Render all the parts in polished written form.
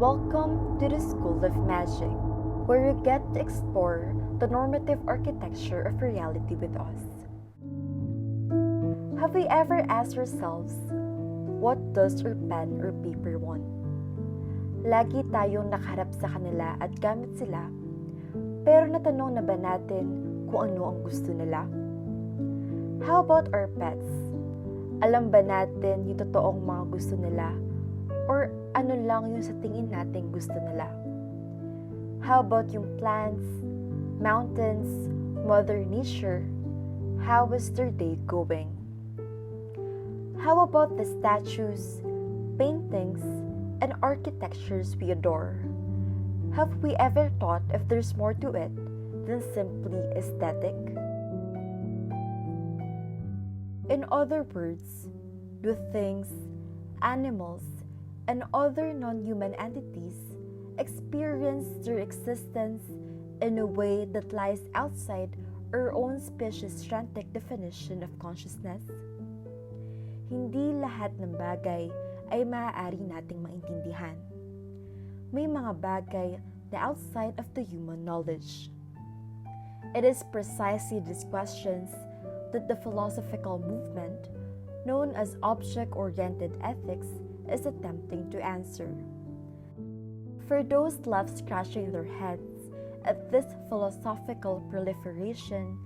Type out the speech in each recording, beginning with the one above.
Welcome to the School of Magic, where you get to explore the normative architecture of reality with us. Have we ever asked ourselves, what does our pen or paper want? Lagi tayong nakaharap sa kanila at gamit sila, pero natanong na ba natin kung ano ang gusto nila? How about our pets? Alam ba natin yung totoong mga gusto nila? Or ano lang yung sa tingin natin gusto nila? How about yung plants, mountains, Mother Nature? How is their day going? How about the statues, paintings, and architectures we adore? Have we ever thought if there's more to it than simply aesthetic? In other words, do things, animals, and other non-human entities experience their existence in a way that lies outside our own species-centric definition of consciousness? Hindi lahat ng bagay ay maaari nating maintindihan. May mga bagay na outside of the human knowledge. It is precisely these questions that the philosophical movement, known as object-oriented ethics, is attempting to answer. For those left scratching their heads at this philosophical proliferation,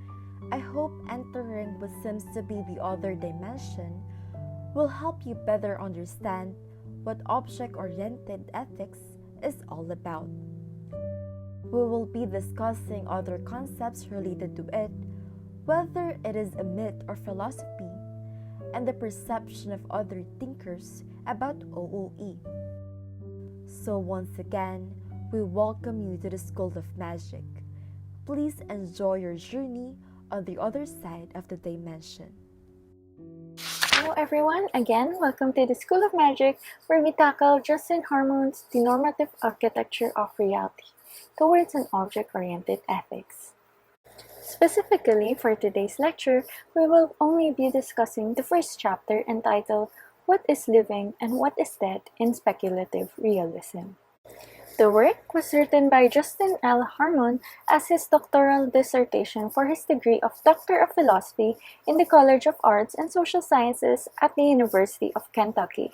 I hope entering what seems to be the other dimension will help you better understand what object-oriented ethics is all about. We will be discussing other concepts related to it, whether it is a myth or philosophy, and the perception of other thinkers about OOE. So once again, we welcome you to the School of Magic. Please enjoy your journey on the other side of the dimension. Hello everyone, again, welcome to the School of Magic, where we tackle Justin Harmon's The Normative Architecture of Reality towards an object-oriented ethics. Specifically, for today's lecture, we will only be discussing the first chapter entitled What is Living and What is Dead in Speculative Realism. The work was written by Justin L. Harmon as his doctoral dissertation for his degree of Doctor of Philosophy in the College of Arts and Social Sciences at the University of Kentucky.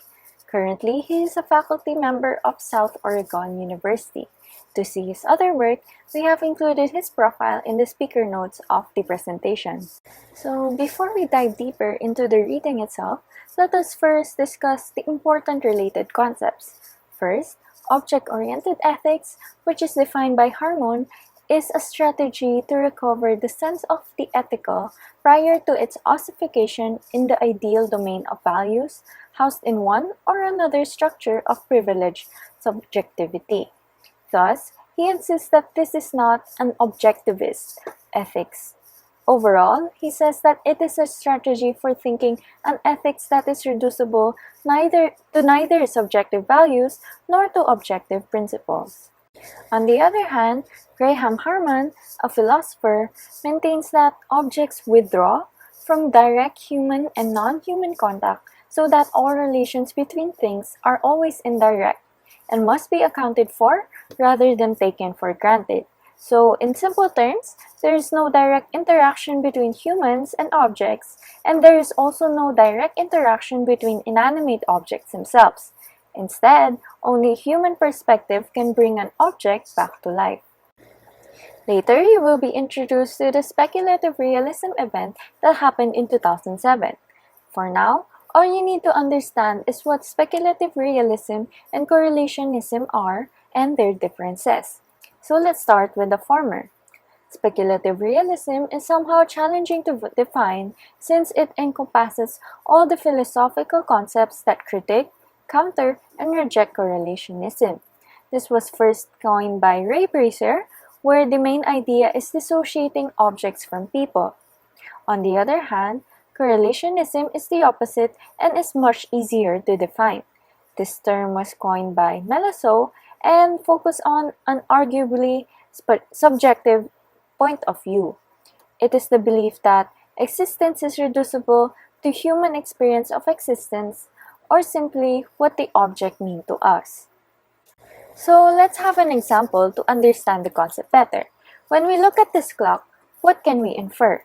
Currently, he is a faculty member of South Oregon University. To see his other work, we have included his profile in the speaker notes of the presentation. So, before we dive deeper into the reading itself, let us first discuss the important related concepts. First, object-oriented ethics, which is defined by Harmon, is a strategy to recover the sense of the ethical prior to its ossification in the ideal domain of values, housed in one or another structure of privileged subjectivity. Thus, he insists that this is not an objectivist ethics. Overall, he says that it is a strategy for thinking an ethics that is reducible neither to subjective values nor to objective principles. On the other hand, Graham Harmon, a philosopher, maintains that objects withdraw from direct human and non-human contact so that all relations between things are always indirect and must be accounted for rather than taken for granted. So, in simple terms, there is no direct interaction between humans and objects, and there is also no direct interaction between inanimate objects themselves. Instead, only human perspective can bring an object back to life. Later, you will be introduced to the Speculative Realism event that happened in 2007. For now, all you need to understand is what Speculative Realism and Correlationism are and their differences. So let's start with the former. Speculative realism is somehow challenging to define since it encompasses all the philosophical concepts that critique, counter, and reject correlationism. This was first coined by Ray Bracer, where the main idea is dissociating objects from people. On the other hand, correlationism is the opposite and is much easier to define. This term was coined by Melasot and focus on an arguably subjective point of view. It is the belief that existence is reducible to human experience of existence or simply what the object means to us. So let's have an example to understand the concept better. When we look at this clock, what can we infer?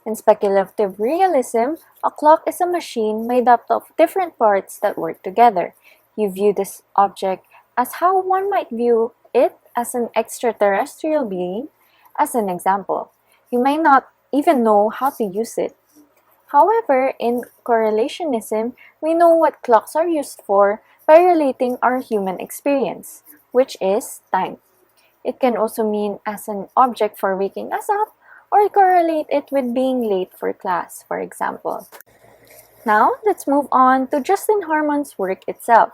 In speculative realism, a clock is a machine made up of different parts that work together. You view this object as how one might view it as an extraterrestrial being. As an example, you may not even know how to use it. However, in correlationism, we know what clocks are used for by relating our human experience, which is time. It can also mean as an object for waking us up or correlate it with being late for class, for example. Now, let's move on to Justin Harmon's work itself.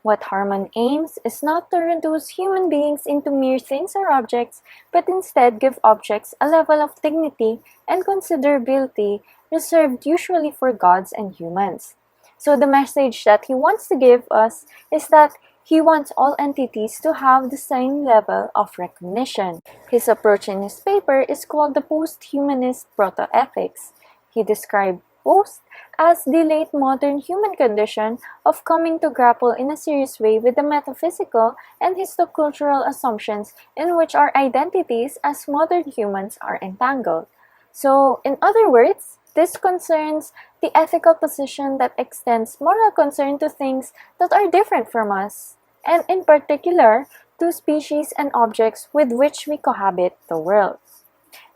What Harmon aims is not to reduce human beings into mere things or objects, but instead give objects a level of dignity and considerability reserved usually for gods and humans. So the message that he wants to give us is that he wants all entities to have the same level of recognition. His approach in his paper is called the post-humanist proto-ethics. He described post as the late modern human condition of coming to grapple in a serious way with the metaphysical and histocultural assumptions in which our identities as modern humans are entangled. So, in other words, this concerns the ethical position that extends moral concern to things that are different from us, and in particular, to species and objects with which we cohabit the world.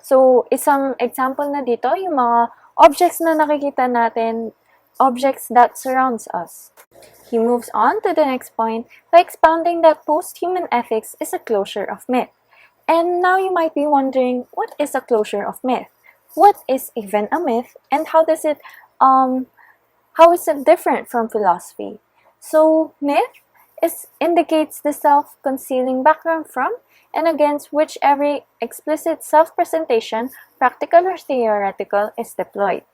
So, isang example na dito, yung mga objects na nakikita natin, objects that surrounds us. He moves on to the next point by expounding that post-human ethics is a closure of myth. And now you might be wondering, what is a closure of myth? What is even a myth, and how is it different from philosophy? So, myth indicates the self-concealing background from and against which every explicit self-presentation, practical or theoretical, is deployed.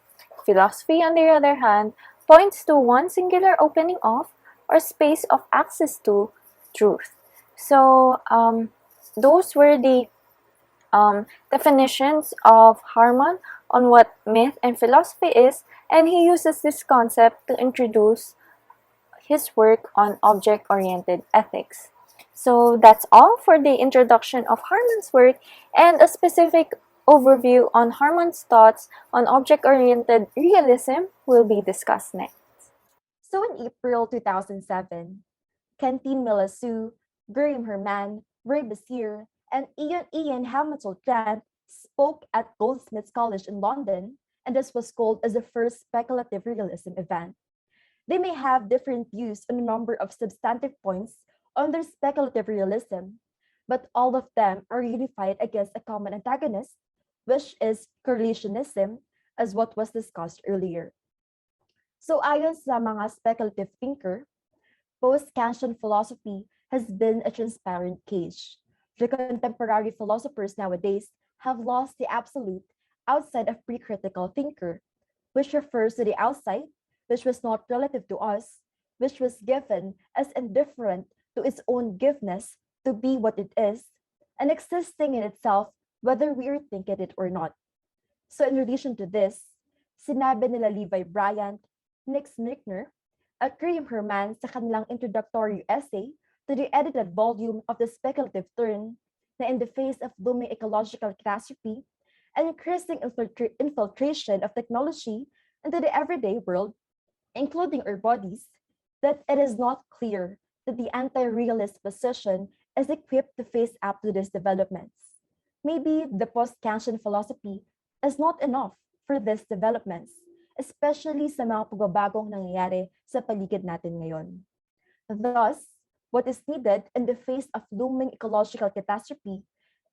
Philosophy, on the other hand, points to one singular opening of or space of access to truth. So, those were the definitions of Harmon on what myth and philosophy is, and he uses this concept to introduce his work on object-oriented ethics. So that's all for the introduction of Harmon's work, and a specific overview on Harmon's thoughts on object-oriented realism will be discussed next. So in April 2007, Quentin Melassu, Graham Herman, Ray Basir, and Ian Hamilton Grant spoke at Goldsmiths College in London, and this was called as the first speculative realism event. They may have different views on a number of substantive points on their speculative realism, but all of them are unified against a common antagonist, which is correlationism, as what was discussed earlier. So ayon sa mga speculative thinker, post-Kantian philosophy has been a transparent cage. The contemporary philosophers nowadays have lost the absolute outside of pre-critical thinker, which refers to the outside, which was not relative to us, which was given as indifferent to its own giveness to be what it is, and existing in itself whether we are thinking it or not. So in relation to this, sinabi nila Levi Bryant, Nick Snickner, at Graham Herman sa kanilang introductory essay to the edited volume of the Speculative Turn na in the face of looming ecological catastrophe and increasing infiltration of technology into the everyday world, including our bodies, that it is not clear that the anti-realist position is equipped to face up to these developments. Maybe the post-Kantian philosophy is not enough for these developments, especially sa mga pagbabagong nangyayari sa paligid natin ngayon. Thus, what is needed in the face of looming ecological catastrophe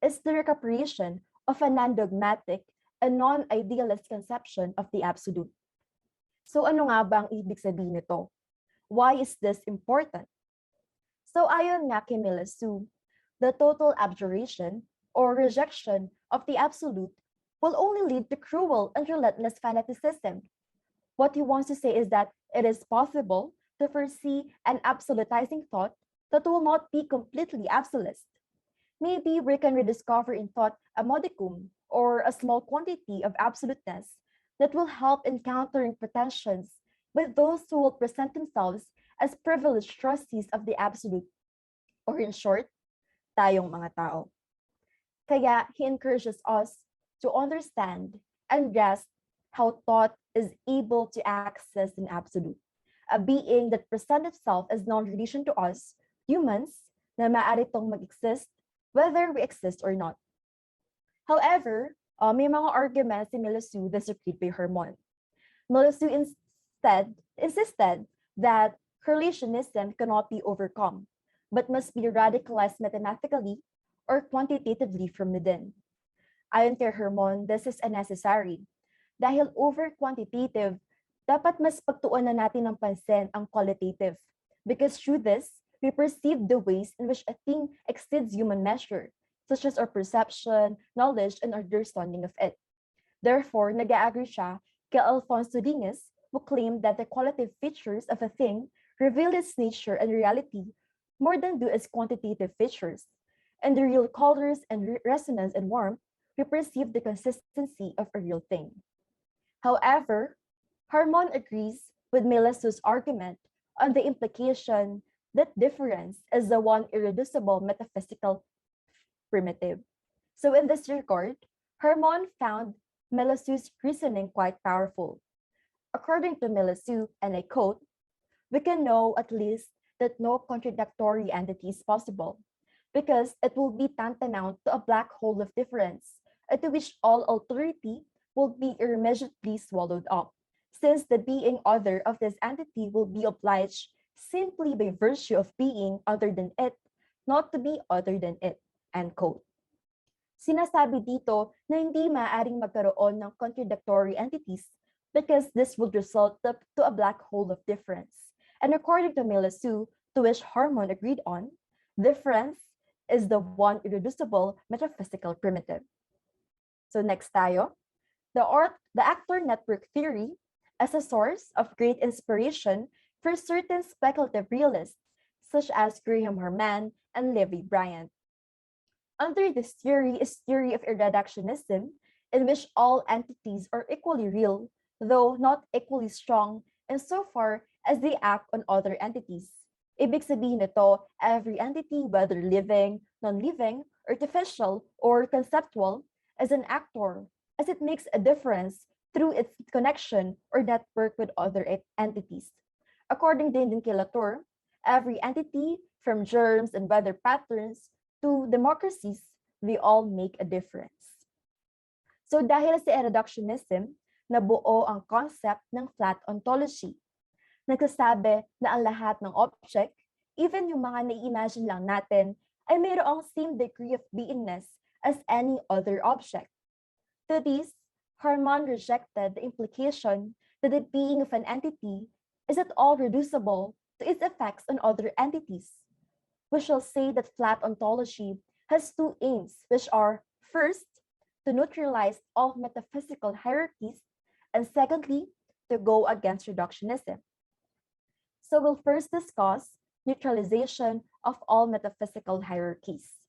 is the recuperation of a non-dogmatic and non-idealist conception of the absolute. So ano nga ba ang ibig sabihin nito? Why is this important? So ayon nga kay Melassu, the total abjuration or rejection of the absolute will only lead to cruel and relentless fanaticism. What he wants to say is that it is possible to foresee an absolutizing thought that will not be completely absolutist. Maybe we can rediscover in thought a modicum or a small quantity of absoluteness that will help in countering pretensions with those who will present themselves as privileged trustees of the absolute, or in short, tayong mga tao. Kaya he encourages us to understand and grasp how thought is able to access an absolute, a being that presents itself as non-relation to us, humans, na maaari itong mag-exist whether we exist or not. However, may mga arguments si Melissu disagreed by Harmon. Melissu instead insisted that correlationism cannot be overcome, but must be radicalized mathematically or quantitatively from within. Ayon kay Harmon, this is unnecessary. Dahil over-quantitative, dapat mas pagtuunan natin ng pansin ang qualitative. Because through this, we perceive the ways in which a thing exceeds human measure, such as our perception, knowledge, and understanding of it. Therefore, nag-agree siya kay Alfonso Dines, who claimed that the qualitative features of a thing reveal its nature and reality more than do its quantitative features. And the real colors and resonance and warmth, we perceive the consistency of a real thing. However, Harmon agrees with Melissu's argument on the implication that difference is the one irreducible metaphysical primitive. So in this regard, Harmon found Melissu's reasoning quite powerful. According to Melissu, and I quote, "We can know at least that no contradictory entity is possible, because it will be tantamount to a black hole of difference, into which all authority will be irremediably swallowed up, since the being other of this entity will be obliged simply by virtue of being other than it, not to be other than it." End quote. Sinasabi dito na hindi maaaring magkaroon ng contradictory entities because this would result to a black hole of difference. And according to Melissu, to which Harmon agreed on, difference is the one irreducible metaphysical primitive. So next tayo, the actor network theory as a source of great inspiration for certain speculative realists, such as Graham Harman and Levi Bryant. Under this theory is theory of irreductionism, in which all entities are equally real, though not equally strong insofar as they act on other entities. Ibig sabihin nito, every entity, whether living, non-living, artificial, or conceptual, is an actor, as it makes a difference through its connection or network with other entities. According din kay Latour, every entity, from germs and weather patterns to democracies, they all make a difference. So dahil sa reductionism, nabuo ang concept ng flat ontology. Nagsasabi na ang lahat ng object, even yung mga nai-imagine lang natin, ay mayroong same degree of beingness as any other object. To this, Harmon rejected the implication that the being of an entity is at all reducible to its effects on other entities. We shall say that flat ontology has two aims, which are, first, to neutralize all metaphysical hierarchies, and secondly, to go against reductionism. So we'll first discuss neutralization of all metaphysical hierarchies.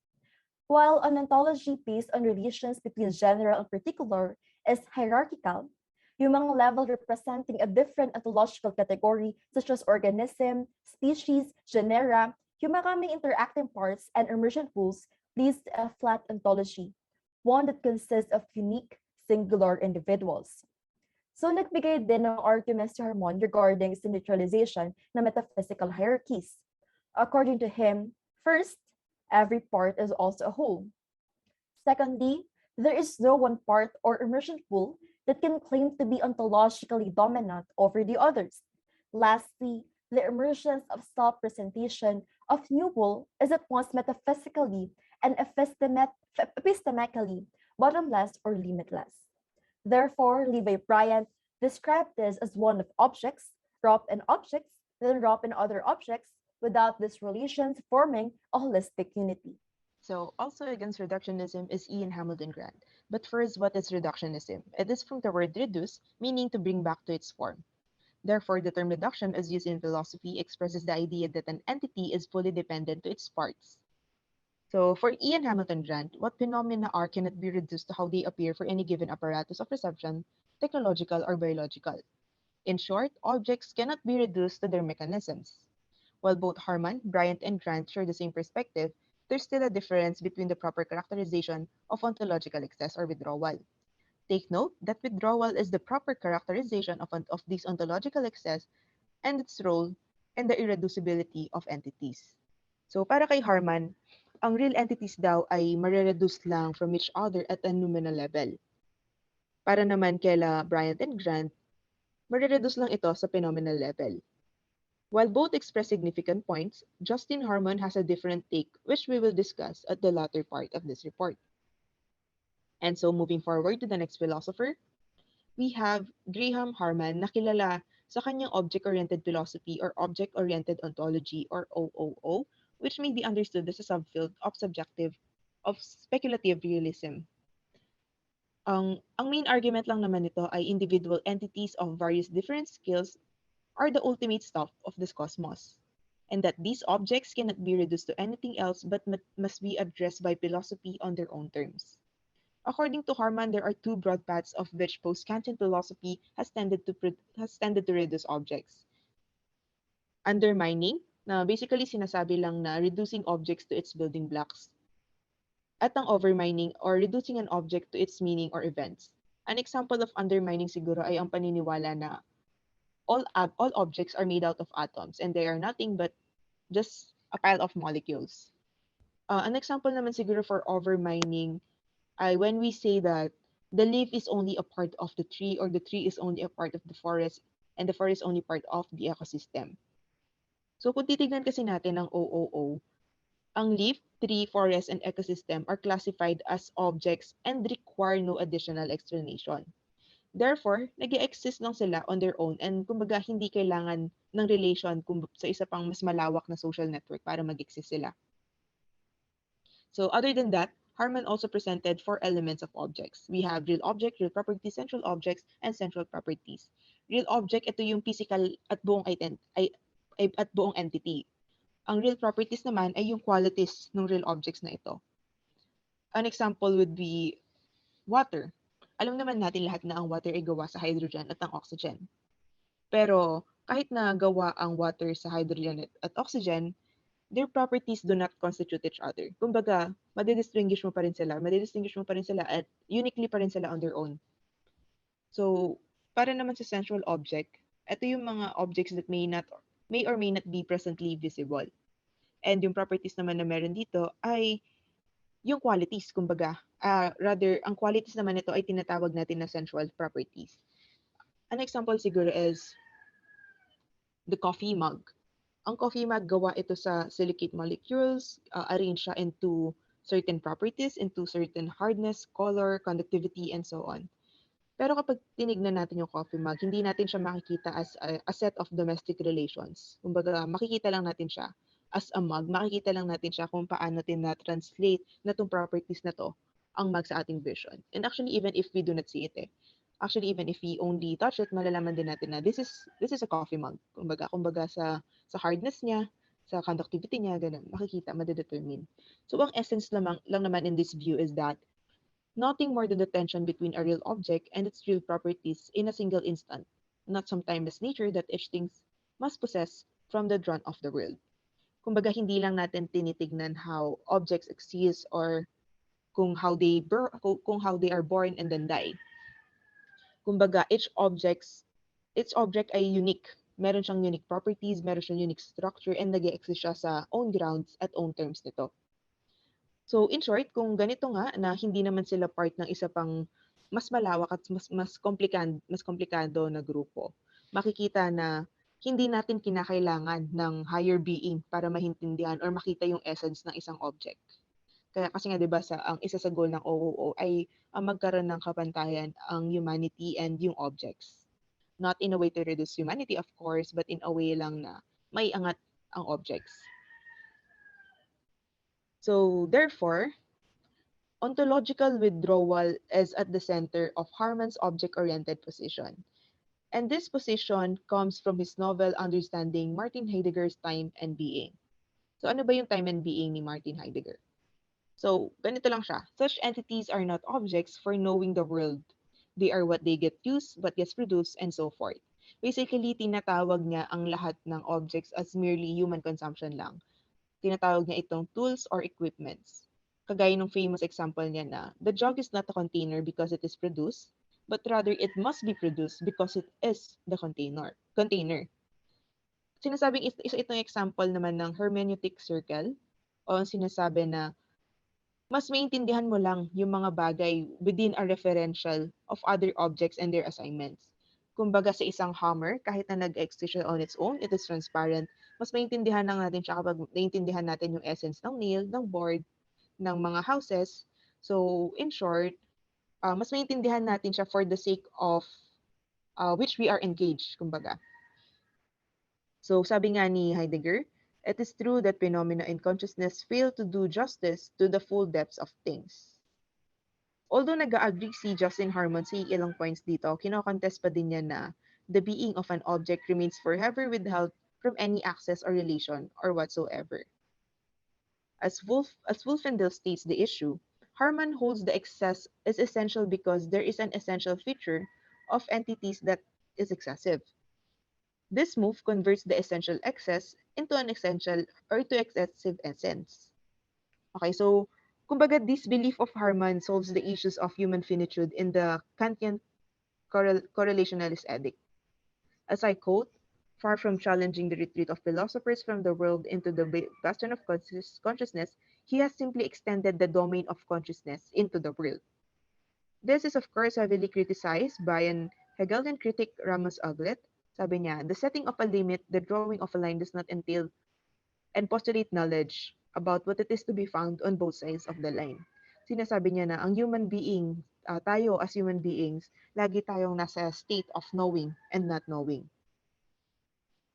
While an ontology based on relations between general and particular is hierarchical, yung mga level representing a different ontological category such as organism, species, genera, yung mga may interacting parts and emergent rules leads to a flat ontology, one that consists of unique, singular individuals. So nagbigay din ng arguments to Harmon regarding the neutralization ng metaphysical hierarchies. According to him, first, every part is also a whole. Secondly, there is no one part or emergent whole that can claim to be ontologically dominant over the others. Lastly, the emergence of self-presentation of new whole is at once metaphysically and epistemically bottomless or limitless. Therefore, Levi Bryant described this as one of objects, wrapped in objects, then wrapped in other objects, without these relations forming a holistic unity. So, also against reductionism is Ian Hamilton Grant. But first, what is reductionism? It is from the word reduce, meaning to bring back to its form. Therefore, the term reduction, as used in philosophy, expresses the idea that an entity is fully dependent to its parts. So, for Ian Hamilton Grant, what phenomena are cannot be reduced to how they appear for any given apparatus of perception, technological or biological. In short, objects cannot be reduced to their mechanisms. While both Harmon, Bryant, and Grant share the same perspective, there's still a difference between the proper characterization of ontological excess or withdrawal. Take note that withdrawal is the proper characterization of this ontological excess and its role in the irreducibility of entities. So para kay Harman, ang real entities daw ay marereduce lang from each other at a nominal level. Para naman kaila Bryant and Grant, marereduce lang ito sa phenomenal level. While both express significant points, Justin Harmon has a different take which we will discuss at the latter part of this report. And so moving forward to the next philosopher, we have Graham Harman na kilala sa kanyang object-oriented philosophy or object-oriented ontology or OOO, which may be understood as a subfield of speculative realism. Ang main argument lang naman nito ay individual entities of various different scales are the ultimate stuff of this cosmos, and that these objects cannot be reduced to anything else but must be addressed by philosophy on their own terms. According to Harman, there are two broad paths of which post-Kantian philosophy has tended to reduce objects. Undermining, na basically sinasabi lang na reducing objects to its building blocks. At ang overmining or reducing an object to its meaning or events. An example of undermining siguro ay ang paniniwala na all objects are made out of atoms and they are nothing but just a pile of molecules. An example naman siguro for overmining ay when we say that the leaf is only a part of the tree or the tree is only a part of the forest and the forest is only part of the ecosystem. So kung titignan kasi natin ang OOO, ang leaf, tree, forest, and ecosystem are classified as objects and require no additional explanation. Therefore, nag-exist lang sila on their own and kumbaga hindi kailangan ng relation sa isa pang mas malawak na social network para mag-exist sila. So other than that, Harman also presented four elements of objects. We have real object, real properties, central objects, and central properties. Real object, ito yung physical at at buong entity. Ang real properties naman ay yung qualities ng real objects na ito. An example would be water. Alam naman natin lahat na ang water ay gawa sa hydrogen at ang oxygen. Pero kahit na gawa ang water sa hydrogen at oxygen, their properties do not constitute each other. Kumbaga, madidistinguish mo pa rin sila at uniquely pa rin sila on their own. So, para naman sa central object, ito yung mga objects that may or may not be presently visible. And yung properties naman na meron dito ay yung qualities, kumbaga. Rather, ang qualities naman nito ay tinatawag natin na central properties. An example siguro is the coffee mug. Ang coffee mug, gawa ito sa silicate molecules, arrange siya into certain properties, into certain hardness, color, conductivity, and so on. Pero kapag tinignan natin yung coffee mug, hindi natin siya makikita as a set of domestic relations. Kumbaga, makikita lang natin siya as a mug, makikita lang natin siya kung paano natin na-translate na itong properties na to ang mug sa ating vision. And actually, even if we do not see it actually, even if we only touch it, malalaman din natin na this is a coffee mug. Kumbaga sa hardness niya, sa conductivity niya, ganun, makikita, madedetermine. So, ang essence lang naman in this view is that nothing more than the tension between a real object and its real properties in a single instant, not some timeless nature that each thing must possess from the dawn of the world. Kumbaga, hindi lang natin tinitignan how objects exist or kung how they are born and then die. Kumbaga, each object ay unique. Meron siyang unique properties, meron siyang unique structure, and nag-exist siya sa own grounds at own terms nito. So, in short, kung ganito nga na hindi naman sila part ng isa pang mas malawak at mas komplikado na grupo, makikita na hindi natin kinakailangan ng higher being para maintindihan or makita yung essence ng isang object. Kaya kasi nga 'di ba ang isa sa goal ng OOO ay ang magkaroon ng kapantayan ang humanity and yung objects. Not in a way to reduce humanity of course, but in a way lang na may angat ang objects. So therefore, ontological withdrawal is at the center of Harman's object-oriented position. And this position comes from his novel understanding Martin Heidegger's time and being. So ano ba yung time and being ni Martin Heidegger? So, ganito lang siya. Such entities are not objects for knowing the world. They are what they get used, what gets produced, and so forth. Basically, tinatawag niya ang lahat ng objects as merely human consumption lang. Tinatawag niya itong tools or equipments. Kagaya ng famous example niya na, the jug is not a container because it is produced, but rather it must be produced because it is the container. Sinasabing isa itong example naman ng hermeneutic circle o sinasabi na mas maintindihan mo lang yung mga bagay within a referential of other objects and their assignments. Kumbaga sa isang hammer, kahit na nag-exist siya on its own, it is transparent, mas maintindihan lang natin siya kapag naintindihan natin yung essence ng nail, ng board, ng mga houses. So, in short, mas maintindihan natin siya for the sake of which we are engaged, kumbaga. So, sabi nga ni Heidegger, it is true that phenomena in consciousness fail to do justice to the full depths of things. Although nag-agree si Justin Harmon sa ilang points dito, kinokontest pa din niya na the being of an object remains forever withheld from any access or relation or whatsoever. As Wolfendale states the issue, Harmon holds the excess is essential because there is an essential feature of entities that is excessive. This move converts the essential excess into an essential or to excessive essence. Okay, so kumbaga this belief of Harmon solves the issues of human finitude in the Kantian correlationalist ethic. As I quote, far from challenging the retreat of philosophers from the world into the bastion of consciousness, he has simply extended the domain of consciousness into the world. This is of course heavily criticized by an Hegelian critic, Ramos Aglet. Sabi niya, the setting of a limit, the drawing of a line does not entail and postulate knowledge about what it is to be found on both sides of the line. Sinasabi niya na ang human being, tayo as human beings, lagi tayong nasa state of knowing and not knowing.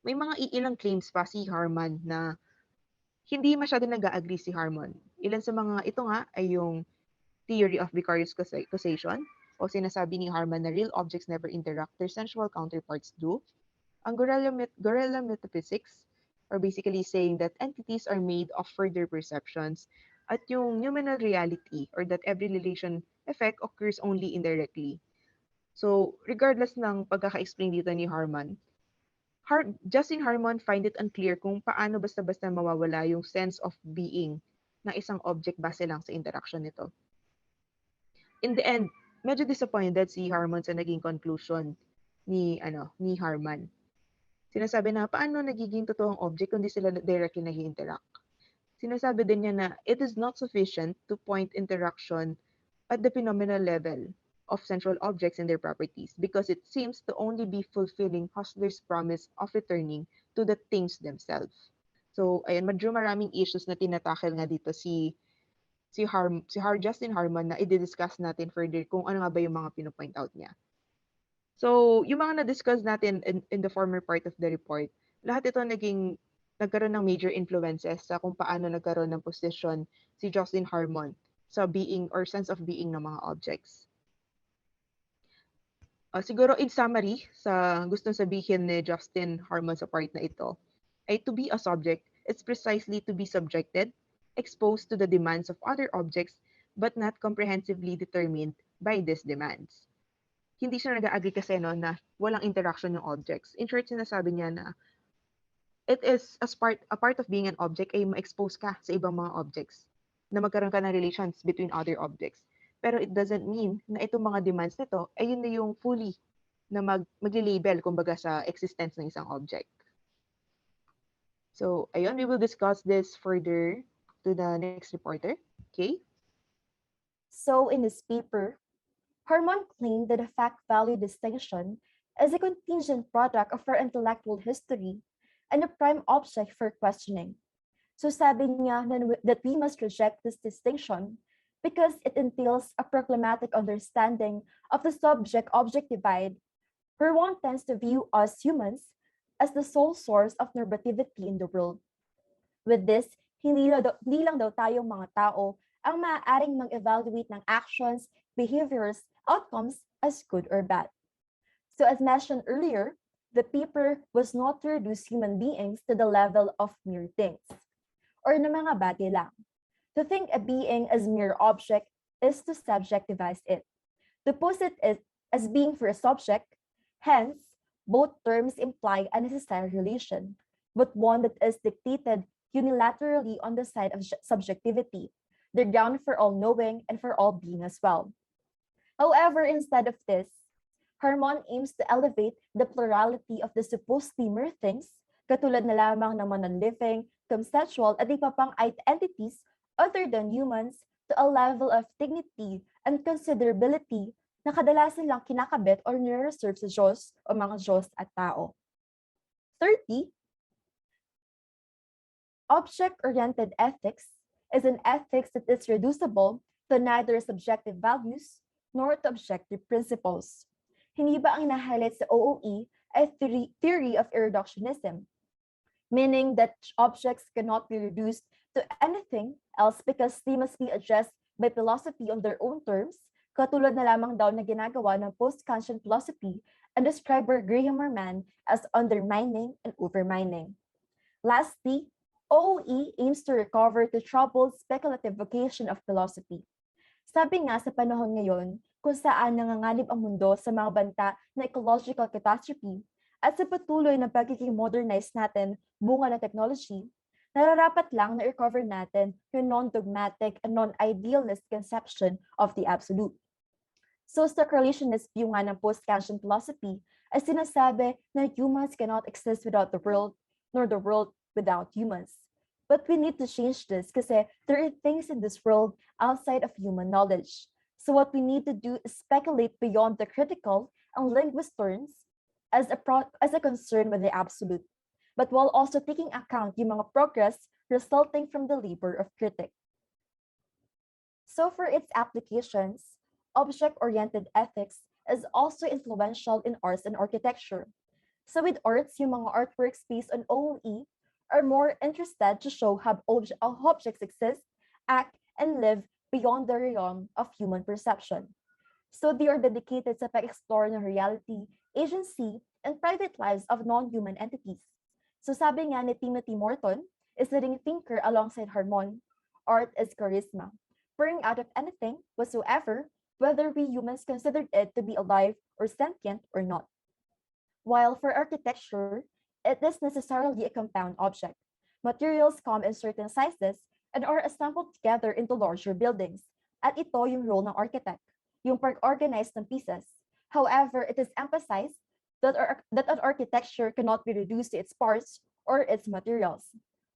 May mga ilang claims pa si Harmon na hindi masyado nag-agree si Harmon. Ilan sa mga ito nga ay yung theory of vicarious causation o sinasabi ni Harmon na real objects never interact, their sensual counterparts do. Ang Jorella metaphysics, or basically saying that entities are made of further perceptions, at yung noumenal reality, or that every relation effect occurs only indirectly. So, regardless ng pagkaka-explain dito ni Harmon, Justin Harmon find it unclear kung paano basta-basta mawawala yung sense of being ng isang object base lang sa interaction nito. In the end, medyo disappointed si Harmon sa naging conclusion ni Harmon. Sinasabi na paano nagiging totoong object kung di sila directly nag-interact. Sinasabi din niya na it is not sufficient to point interaction at the phenomenal level of central objects and their properties because it seems to only be fulfilling Hustler's promise of returning to the things themselves. So, ayun, medyo maraming issues na tinatakil nga dito Justin Harmon na i-discuss natin further kung ano nga ba yung mga pinopoint out niya. So, yung mga na-discuss natin in the former part of the report, lahat ito nagkaroon ng major influences sa kung paano nagkaroon ng position si Justin Harmon sa being or sense of being ng mga objects. Siguro in summary, sa gustong sabihin ni Justin Harmon sa part na ito, ay to be a subject is precisely to be subjected, exposed to the demands of other objects, but not comprehensively determined by these demands. Hindi siya nag-agree kasi na walang interaction yung objects. In short, sinasabi niya na it is a part of being an object ay ma-expose ka sa ibang mga objects, na magkaroon ka ng relations between other objects. Pero it doesn't mean na itong mga demands nito ay yun na yung fully na mag-label kumbaga sa existence ng isang object. So, ayun, we will discuss this further to the next reporter. Okay? So, in this paper, Harmon claimed that the fact-value distinction is a contingent product of our intellectual history and a prime object for questioning. So sabi niya that we must reject this distinction because it entails a proclamatic understanding of the subject-object divide, where one tends to view us humans as the sole source of normativity in the world. With this, hindi lang daw tayong mga tao ang maaaring mag-evaluate ng actions, behaviors, outcomes as good or bad. So as mentioned earlier, the paper was not to reduce human beings to the level of mere things or na mga bagay lang. To think a being as mere object is to subjectivize it. To pose it as being for a subject, hence, Both terms imply a necessary relation, but one that is dictated unilaterally on the side of subjectivity, the ground for all knowing and for all being as well. However, instead of this, Harmon aims to elevate the plurality of the supposedly mere things, katulad na lamang ng mga non-living, conceptual at iba pang entities other than humans, to a level of dignity and considerability na kadalasan lang kinakabit or nire-reserve sa Diyos o mga Diyos at tao. 30. Object-oriented ethics is an ethics that is reducible to neither subjective values nor to objective principles. Hindi ba ang na-highlight sa OOE ay theory of irreductionism, meaning that objects cannot be reduced to anything else because they must be addressed by philosophy on their own terms, katulad na lamang daw na ginagawa ng post-Kantian philosophy and described by Harmon as undermining and overmining. Lastly, OOE aims to recover the troubled speculative vocation of philosophy. Sabi nga sa panahon ngayon, kung saan nanganganib ang mundo sa mga banta na ecological catastrophe at sa patuloy na pagiging modernize natin bunga ng technology, nararapat lang na recover natin yung non-dogmatic and non-idealist conception of the absolute. So sa correlationist view nga ng post-Kantian philosophy ay sinasabi na humans cannot exist without the world, nor the world without humans. But we need to change this kasi there are things in this world outside of human knowledge. So what we need to do is speculate beyond the critical and linguist terms as a concern with the absolute, but while also taking account yung mga progress resulting from the labor of critic. So for its applications, object-oriented ethics is also influential in arts and architecture. So with arts, yung mga artworks based on OOE are more interested to show how objects exist, act, and live beyond the realm of human perception. So they are dedicated sa pag-explore ng reality, agency, and private lives of non-human entities. So sabi nga ni Timothy Morton, is leading thinker alongside Harmon, art is charisma, pouring out of anything whatsoever, whether we humans considered it to be alive or sentient or not. While for architecture, it is necessarily a compound object. Materials come in certain sizes and are assembled together into larger buildings. At ito yung role ng architect, yung pag-organize ng pieces. However, it is emphasized that an architecture cannot be reduced to its parts or its materials,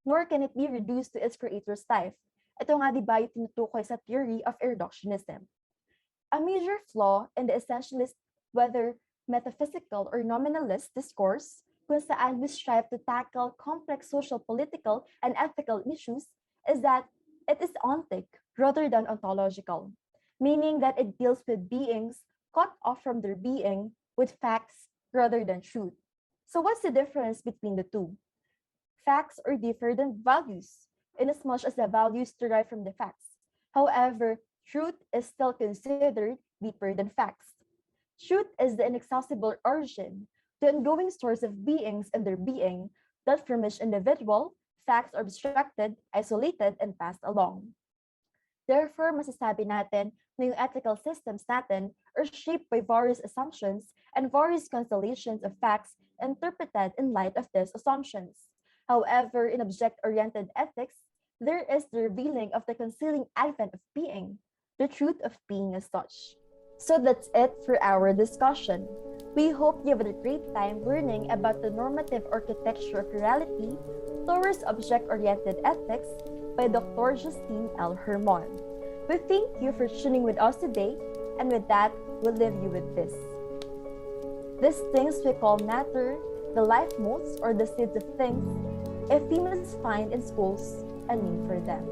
nor can it be reduced to its creator's life. Ito nga di ba yung tinutukoy sa theory of irreductionism. A major flaw in the essentialist, whether metaphysical or nominalist discourse, kung saan we strive to tackle complex social, political, and ethical issues, is that it is ontic rather than ontological, meaning that it deals with beings cut off from their being with facts rather than truth. So what's the difference between the two? Facts are different than values, inasmuch as the values derive from the facts. However, truth is still considered deeper than facts. Truth is the inaccessible origin, the ongoing source of beings and their being, that from each individual, facts are abstracted, isolated, and passed along. Therefore, masasabi natin na yung ethical systems natin are shaped by various assumptions and various constellations of facts interpreted in light of these assumptions. However, in object-oriented ethics, there is the revealing of the concealing advent of being, the truth of being as such. So that's it for our discussion. We hope you had a great time learning about the normative architecture of reality towards object-oriented ethics by Dr. Justine L. Harmon. We thank you for tuning with us today, and with that, we'll leave you with this. These things we call matter, the life-motes or the seeds of things, if we must find in schools a name for them.